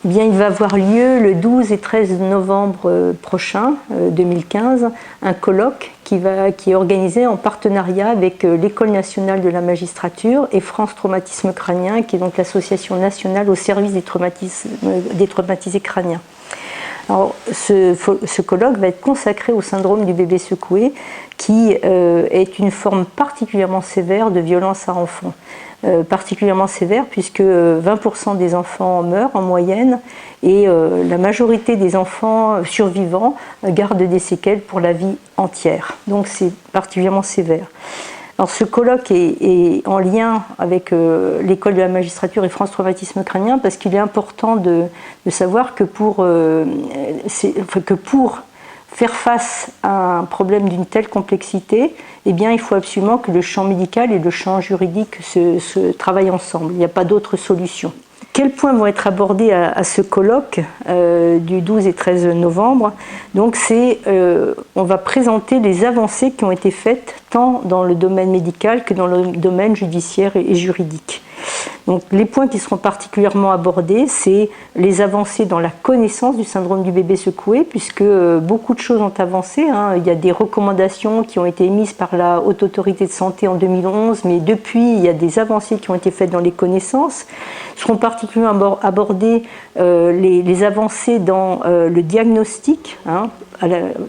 Eh bien, il va avoir lieu le 12 et 13 novembre prochain, 2015, un colloque qui est organisé en partenariat avec l'École nationale de la magistrature et France Traumatisme Crânien, qui est donc l'association nationale au service des traumatisés crâniens. Alors, ce colloque va être consacré au syndrome du bébé secoué, qui est une forme particulièrement sévère de violence à enfants. Particulièrement sévère puisque 20% des enfants meurent en moyenne et la majorité des enfants survivants gardent des séquelles pour la vie entière. Donc c'est particulièrement sévère. Alors ce colloque est en lien avec l'École de la magistrature et France Traumatisme Crânien parce qu'il est important de savoir que pour faire face à un problème d'une telle complexité, eh bien, il faut absolument que le champ médical et le champ juridique se travaillent ensemble. Il n'y a pas d'autre solution. Quels points vont être abordés à ce colloque du 12 et 13 novembre? Donc, on va présenter les avancées qui ont été faites tant dans le domaine médical que dans le domaine judiciaire et juridique. Donc, les points qui seront particulièrement abordés, c'est les avancées dans la connaissance du syndrome du bébé secoué, puisque beaucoup de choses ont avancé. Il y a des recommandations qui ont été émises par la Haute Autorité de Santé en 2011, mais depuis, il y a des avancées qui ont été faites dans les connaissances. Seront particulièrement abordées les avancées dans le diagnostic.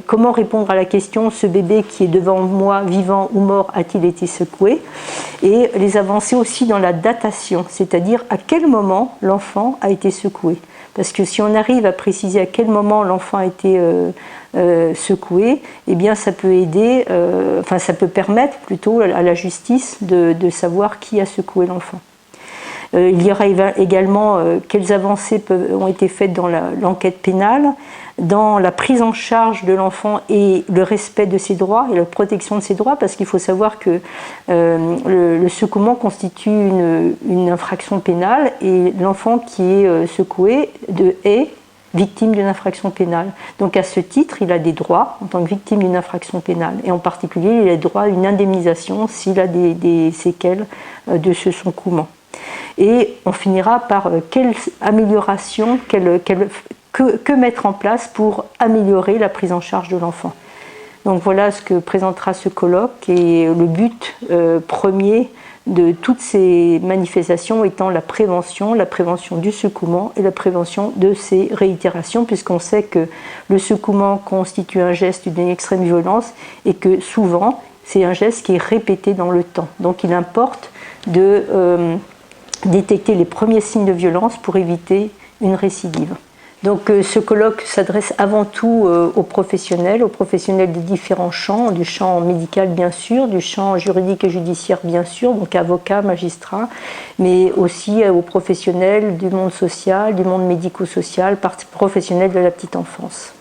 Comment répondre à la question « ce bébé qui est devant moi, vivant ou mort, a-t-il été secoué ?» Et les avancées aussi dans la datation, c'est-à-dire à quel moment l'enfant a été secoué. Parce que si on arrive à préciser à quel moment l'enfant a été secoué, eh bien ça peut aider, ça peut permettre plutôt à la justice de savoir qui a secoué l'enfant. Il y aura également quelles avancées ont été faites dans l'enquête pénale, dans la prise en charge de l'enfant et le respect de ses droits et la protection de ses droits, parce qu'il faut savoir que le secouement constitue une infraction pénale et l'enfant qui est secoué est victime d'une infraction pénale. Donc à ce titre, il a des droits en tant que victime d'une infraction pénale. Et en particulier, il a droit à une indemnisation s'il a des séquelles de ce secouement. Et on finira par quelle amélioration, que mettre en place pour améliorer la prise en charge de l'enfant. Donc voilà ce que présentera ce colloque et le but premier de toutes ces manifestations étant la prévention du secouement et la prévention de ses réitérations, puisqu'on sait que le secouement constitue un geste d'une extrême violence et que souvent c'est un geste qui est répété dans le temps. Donc il importe de détecter les premiers signes de violence pour éviter une récidive. Donc ce colloque s'adresse avant tout aux professionnels des différents champs, du champ médical bien sûr, du champ juridique et judiciaire bien sûr, donc avocats, magistrats, mais aussi aux professionnels du monde social, du monde médico-social, professionnels de la petite enfance.